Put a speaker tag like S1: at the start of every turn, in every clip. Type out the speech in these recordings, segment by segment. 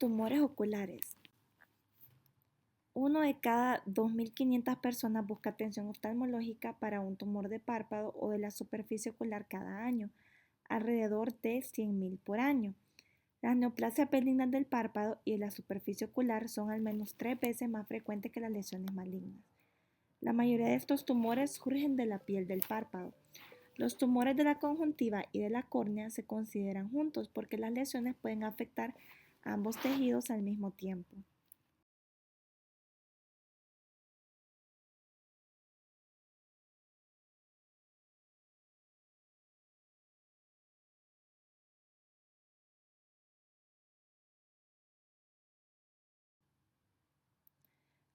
S1: Tumores oculares. Uno de cada 2.500 personas busca atención oftalmológica para un tumor de párpado o de la superficie ocular cada año, alrededor de 100.000 por año. Las neoplasias benignas del párpado y de la superficie ocular son al menos 3 veces más frecuentes que las lesiones malignas. La mayoría de estos tumores surgen de la piel del párpado. Los tumores de la conjuntiva y de la córnea se consideran juntos porque las lesiones pueden afectar a ambos tejidos al mismo tiempo.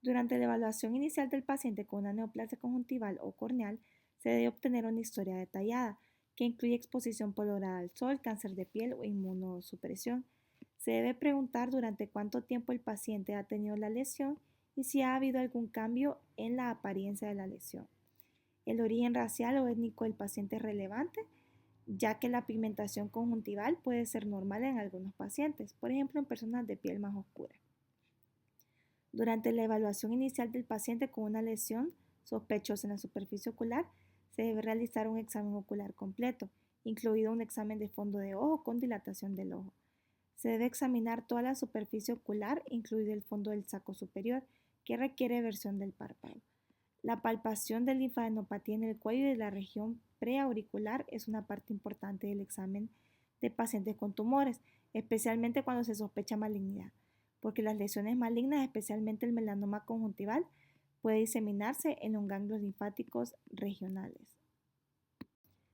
S1: Durante la evaluación inicial del paciente con una neoplasia conjuntival o corneal, se debe obtener una historia detallada, que incluye exposición prolongada al sol, cáncer de piel o inmunosupresión. Se debe preguntar durante cuánto tiempo el paciente ha tenido la lesión y si ha habido algún cambio en la apariencia de la lesión. El origen racial o étnico del paciente es relevante, ya que la pigmentación conjuntival puede ser normal en algunos pacientes, por ejemplo en personas de piel más oscura. Durante la evaluación inicial del paciente con una lesión sospechosa en la superficie ocular, se debe realizar un examen ocular completo, incluido un examen de fondo de ojo con dilatación del ojo. Se debe examinar toda la superficie ocular, incluido el fondo del saco superior, que requiere versión del párpado. La palpación de linfadenopatía en el cuello y de la región preauricular es una parte importante del examen de pacientes con tumores, especialmente cuando se sospecha malignidad, porque las lesiones malignas, especialmente el melanoma conjuntival, puede diseminarse en los ganglios linfáticos regionales.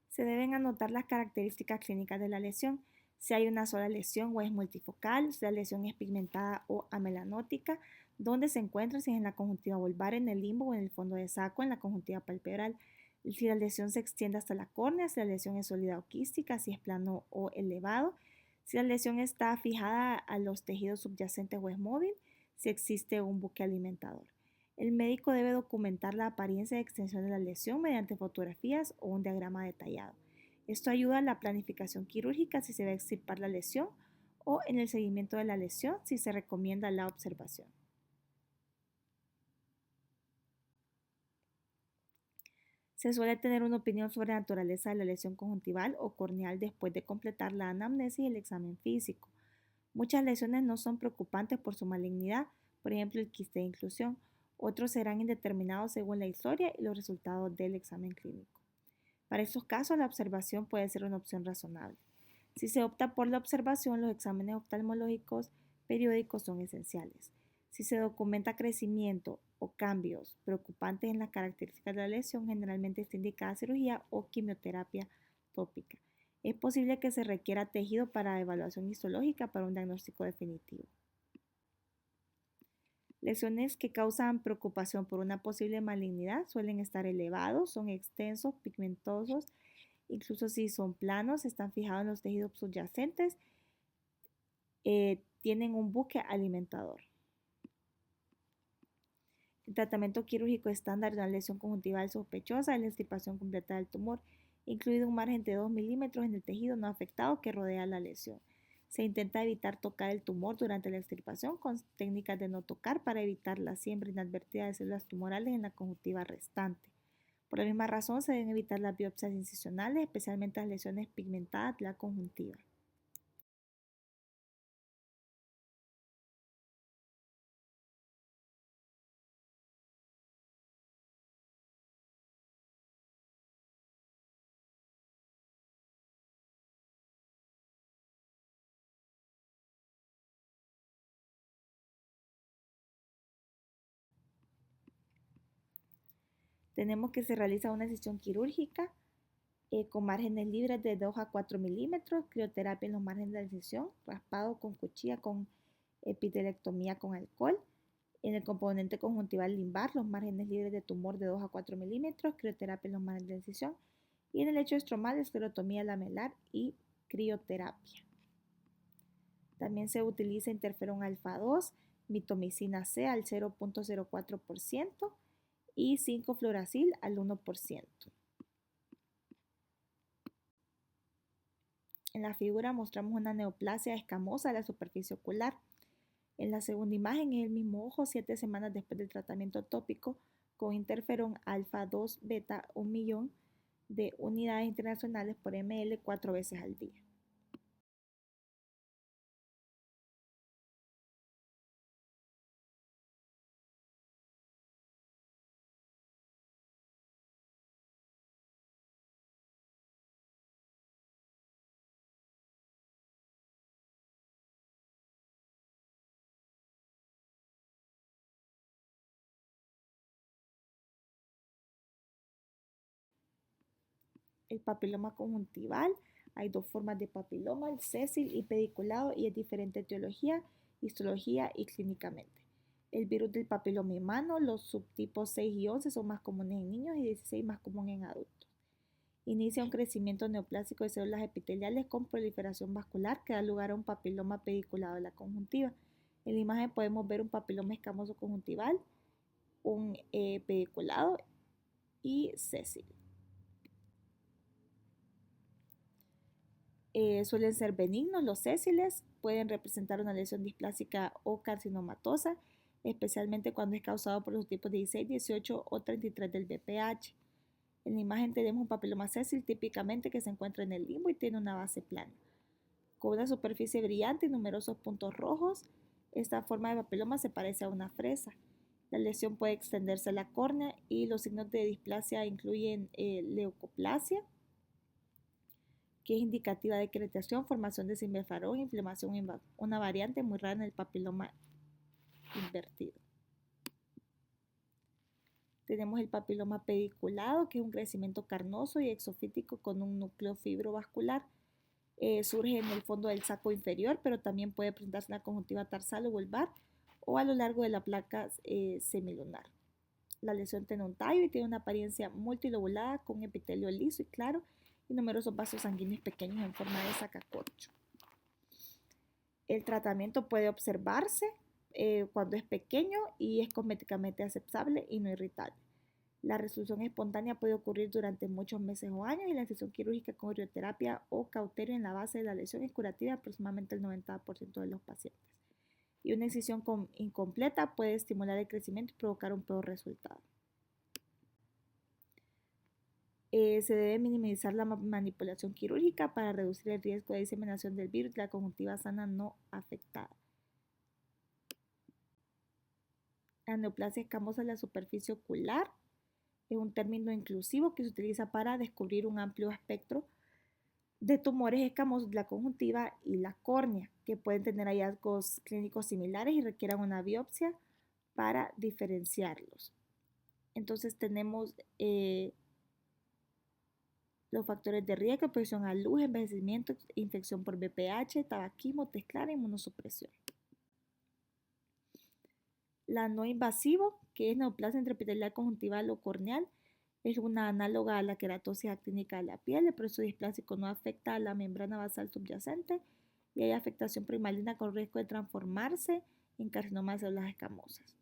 S1: Se deben anotar las características clínicas de la lesión, si hay una sola lesión o es multifocal, si la lesión es pigmentada o amelanótica, dónde se encuentra, si es en la conjuntiva vulvar, en el limbo o en el fondo de saco, en la conjuntiva palpebral, si la lesión se extiende hasta la córnea, si la lesión es sólida o quística, si es plano o elevado, si la lesión está fijada a los tejidos subyacentes o es móvil, si existe un buque alimentador. El médico debe documentar la apariencia y extensión de la lesión mediante fotografías o un diagrama detallado. Esto ayuda en la planificación quirúrgica si se va a extirpar la lesión o en el seguimiento de la lesión si se recomienda la observación. Se suele tener una opinión sobre la naturaleza de la lesión conjuntival o corneal después de completar la anamnesis y el examen físico. Muchas lesiones no son preocupantes por su malignidad, por ejemplo el quiste de inclusión. Otros serán indeterminados según la historia y los resultados del examen clínico. Para estos casos, la observación puede ser una opción razonable. Si se opta por la observación, los exámenes oftalmológicos periódicos son esenciales. Si se documenta crecimiento o cambios preocupantes en las características de la lesión, generalmente está indicada cirugía o quimioterapia tópica. Es posible que se requiera tejido para evaluación histológica para un diagnóstico definitivo. Lesiones que causan preocupación por una posible malignidad suelen estar elevados, son extensos, pigmentosos, incluso si son planos, están fijados en los tejidos subyacentes, tienen un buque alimentador. El tratamiento quirúrgico estándar de una lesión conjuntival sospechosa es la extirpación completa del tumor, incluido un margen de 2 milímetros en el tejido no afectado que rodea la lesión. Se intenta evitar tocar el tumor durante la extirpación con técnicas de no tocar para evitar la siembra inadvertida de células tumorales en la conjuntiva restante. Por la misma razón, se deben evitar las biopsias incisionales, especialmente las lesiones pigmentadas de la conjuntiva. Tenemos que se realiza una incisión quirúrgica con márgenes libres de 2 a 4 milímetros, crioterapia en los márgenes de la incisión, raspado con cuchilla con epitelectomía con alcohol. En el componente conjuntival limbar, los márgenes libres de tumor de 2 a 4 milímetros, crioterapia en los márgenes de la incisión. Y en el lecho estromal, esclerotomía lamelar y crioterapia. También se utiliza interferón alfa 2, mitomicina C al 0.04% y 5-fluoracil al 1%. En la figura mostramos una neoplasia escamosa de la superficie ocular. En la segunda imagen es el mismo ojo 7 semanas después del tratamiento tópico con interferón alfa 2 beta 1.000.000 de unidades internacionales por ml 4 veces al día. El papiloma conjuntival, hay dos formas de papiloma, el sésil y pediculado, y es diferente etiología, histología y clínicamente. El virus del papiloma humano, los subtipos 6 y 11 son más comunes en niños y 16 más comunes en adultos. Inicia un crecimiento neoplásico de células epiteliales con proliferación vascular que da lugar a un papiloma pediculado de la conjuntiva. En la imagen podemos ver un papiloma escamoso conjuntival, un pediculado y sésil. Suelen ser benignos los sésiles, pueden representar una lesión displásica o carcinomatosa, especialmente cuando es causado por los tipos 16, 18 o 33 del BPH. En la imagen tenemos un papiloma sésil típicamente que se encuentra en el limbo y tiene una base plana. Con una superficie brillante y numerosos puntos rojos, esta forma de papiloma se parece a una fresa. La lesión puede extenderse a la córnea y los signos de displasia incluyen leucoplasia, que es indicativa de cretación, formación de simbefarón, inflamación, una variante muy rara en el papiloma invertido. Tenemos el papiloma pediculado, que es un crecimiento carnoso y exofítico con un núcleo fibrovascular. Surge en el fondo del saco inferior, pero también puede presentarse en la conjuntiva tarsal o vulvar o a lo largo de la placa semilunar. La lesión tiene un tallo y tiene una apariencia multilobulada con epitelio liso y claro y numerosos vasos sanguíneos pequeños en forma de sacacorcho. El tratamiento puede observarse cuando es pequeño y es cosméticamente aceptable y no irritable. La resolución espontánea puede ocurrir durante muchos meses o años y la incisión quirúrgica con crioterapia o cauterio en la base de la lesión es curativa aproximadamente el 90% de los pacientes. Y una incisión incompleta puede estimular el crecimiento y provocar un peor resultado. Se debe minimizar la manipulación quirúrgica para reducir el riesgo de diseminación del virus de la conjuntiva sana no afectada. La neoplasia escamosa de la superficie ocular es un término inclusivo que se utiliza para descubrir un amplio espectro de tumores escamosos de la conjuntiva y la córnea, que pueden tener hallazgos clínicos similares y requieran una biopsia para diferenciarlos. Entonces tenemos los factores de riesgo, exposición a luz, envejecimiento, infección por BPH, tabaquismo, tez clara, inmunosupresión. La no invasivo, que es neoplasia intraepitelial conjuntival o corneal, es una análoga a la queratosis actínica de la piel. El proceso displásico no afecta a la membrana basal subyacente y hay afectación primaligna con riesgo de transformarse en carcinoma de células escamosas.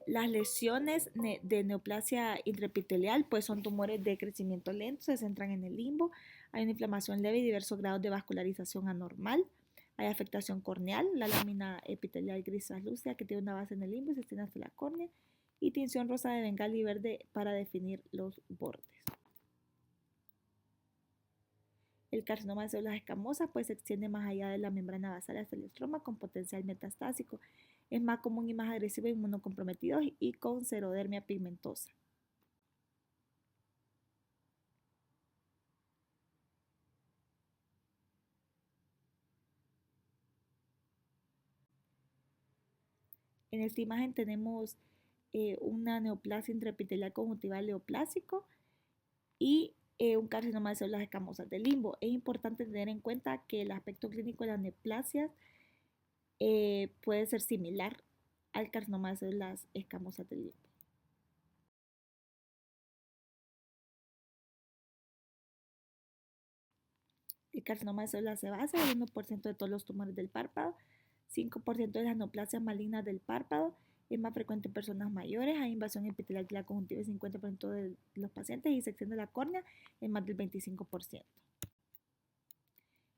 S1: Las lesiones de neoplasia intraepitelial pues son tumores de crecimiento lento, se centran en el limbo, hay una inflamación leve y diversos grados de vascularización anormal, hay afectación corneal, la lámina epitelial gris translúcida que tiene una base en el limbo y se extiende hasta la córnea, y tinción rosa de bengal y verde para definir los bordes. El carcinoma de células escamosas pues se extiende más allá de la membrana basal hasta el estroma con potencial metastásico. Es más común y más agresivo en inmunocomprometidos y con xerodermia pigmentosa. En esta imagen tenemos una neoplasia intraepitelial conjuntival neoplásico y un carcinoma de células escamosas del limbo. Es importante tener en cuenta que el aspecto clínico de las neoplasias puede ser similar al carcinoma de células escamosas del limbo. El carcinoma de células sebáceas es el 1% de todos los tumores del párpado, 5% de las neoplasias malignas del párpado, es más frecuente en personas mayores, hay invasión epitelial de la conjuntiva en 50% de los pacientes y sección de la córnea en más del 25%.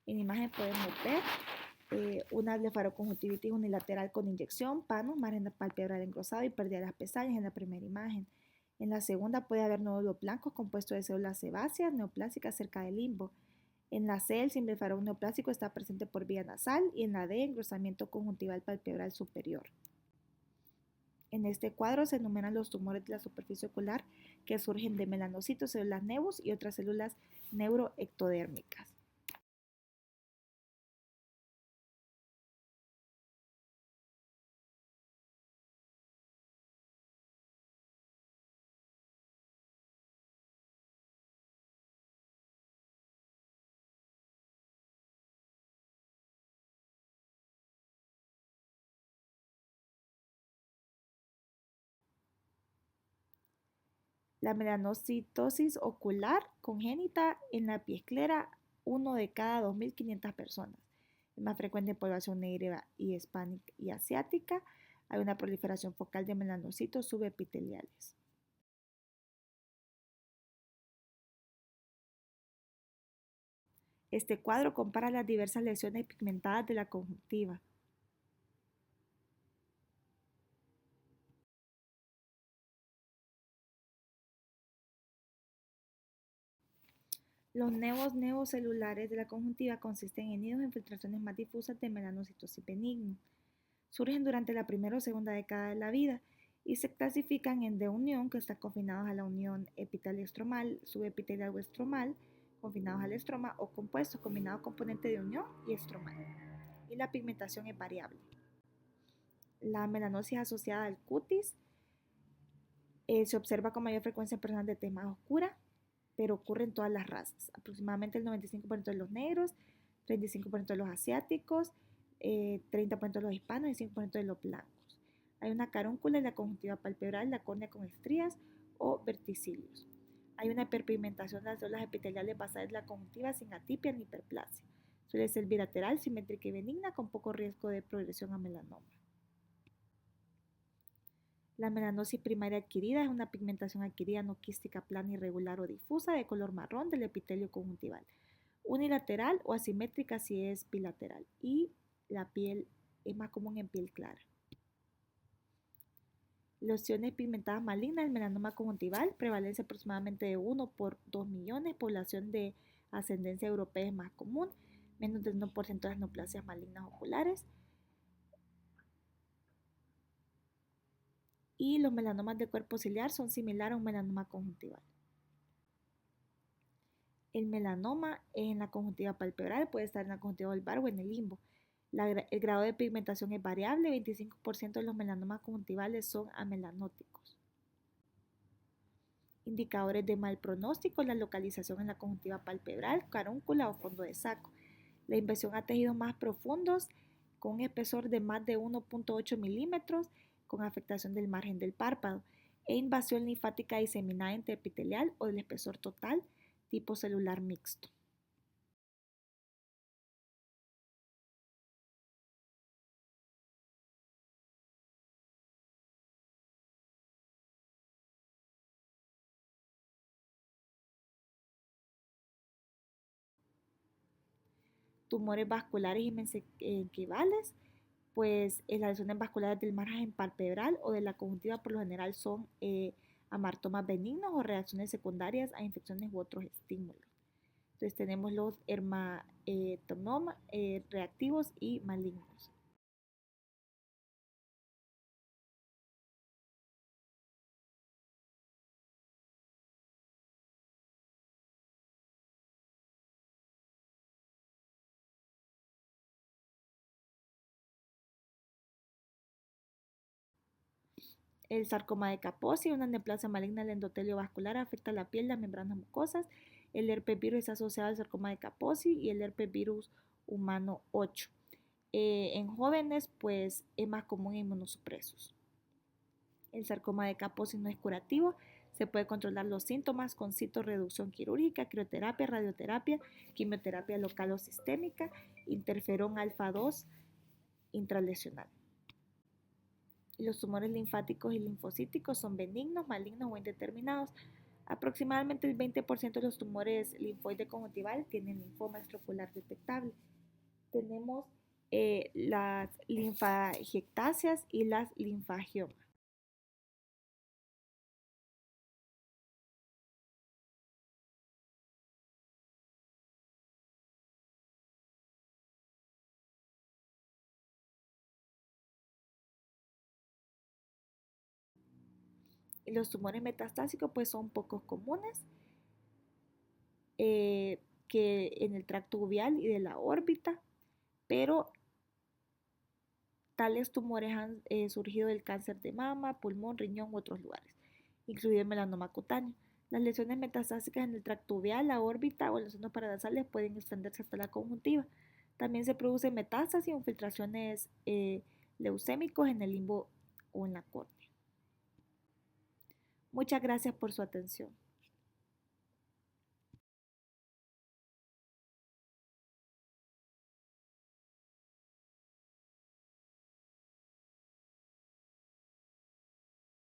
S1: En imagen podemos ver una blefaroconjuntivitis unilateral con inyección, panos, margen palpebral engrosado y pérdida de las pestañas en la primera imagen. En la segunda puede haber nódulos blancos compuestos de células sebáceas neoplásicas cerca del limbo. En la C, el simblefarón neoplásico está presente por vía nasal y en la D, engrosamiento conjuntival palpebral superior. En este cuadro se enumeran los tumores de la superficie ocular que surgen de melanocitos, células nevus y otras células neuroectodérmicas. La melanocitosis ocular congénita en la epiesclera, 1 de cada 2.500 personas. Es más frecuente en población negra y hispánica y asiática. Hay una proliferación focal de melanocitos subepiteliales. Este cuadro compara las diversas lesiones pigmentadas de la conjuntiva. Los nevos neocelulares de la conjuntiva consisten en nidos de infiltraciones más difusas de melanocitosis benigno. Surgen durante la primera o segunda década de la vida y se clasifican en de unión, que están confinados a la unión epitelioestromal, subepitelial o estromal, confinados al estroma, o compuestos combinados componente de unión y estromal. Y la pigmentación es variable. La melanosis asociada al cutis se observa con mayor frecuencia en personas de tez más oscura, pero ocurre en todas las razas. Aproximadamente el 95% de los negros, 35% de los asiáticos, 30% de los hispanos y 5% de los blancos. Hay una carúncula en la conjuntiva palpebral, la córnea con estrías o verticilios. Hay una hiperpigmentación de las células epiteliales basadas en la conjuntiva sin atipia ni hiperplasia. Suele ser bilateral, simétrica y benigna con poco riesgo de progresión a melanoma. La melanosis primaria adquirida es una pigmentación adquirida no quística plana, irregular o difusa de color marrón del epitelio conjuntival, unilateral o asimétrica si es bilateral, y la piel es más común en piel clara. Lesiones pigmentadas malignas del melanoma conjuntival, prevalencia aproximadamente de 1 por 2 millones, población de ascendencia europea es más común, menos del 1% de las neoplasias malignas oculares. Y los melanomas de cuerpo ciliar son similares a un melanoma conjuntival. El melanoma en la conjuntiva palpebral puede estar en la conjuntiva vulvar o en el limbo. El grado de pigmentación es variable, 25% de los melanomas conjuntivales son amelanóticos. Indicadores de mal pronóstico, la localización en la conjuntiva palpebral, carúncula o fondo de saco. La invasión a tejidos más profundos con un espesor de más de 1.8 milímetros con afectación del margen del párpado e invasión linfática diseminada interepitelial o del espesor total tipo celular mixto. Tumores vasculares y mesenquimales, pues las lesiones vasculares del margen palpebral o de la conjuntiva por lo general son amartomas benignos o reacciones secundarias a infecciones u otros estímulos. Entonces tenemos los hermatomas reactivos y malignos. El sarcoma de Kaposi, una neoplasia maligna del endotelio vascular, afecta la piel, las membranas mucosas. El herpes virus es asociado al sarcoma de Kaposi y el herpes virus humano 8. En jóvenes, pues es más común en inmunosupresos. El sarcoma de Kaposi no es curativo. Se puede controlar los síntomas con citorreducción quirúrgica, crioterapia, radioterapia, quimioterapia local o sistémica, interferón alfa 2 intralesional. Los tumores linfáticos y linfocíticos son benignos, malignos o indeterminados. Aproximadamente el 20% de los tumores linfoide conjuntival tienen linfoma extraocular detectable. Tenemos las linfagiectasias y las linfangiomas. Y los tumores metastásicos pues son pocos comunes, que en el tracto uveal y de la órbita, pero tales tumores han surgido del cáncer de mama, pulmón, riñón u otros lugares, incluido el melanoma cutáneo. Las lesiones metastásicas en el tracto uveal, la órbita o en los senos paranasales pueden extenderse hasta la conjuntiva. También se producen metástasis o infiltraciones leucémicos en el limbo o en la córnea. Muchas gracias por su atención.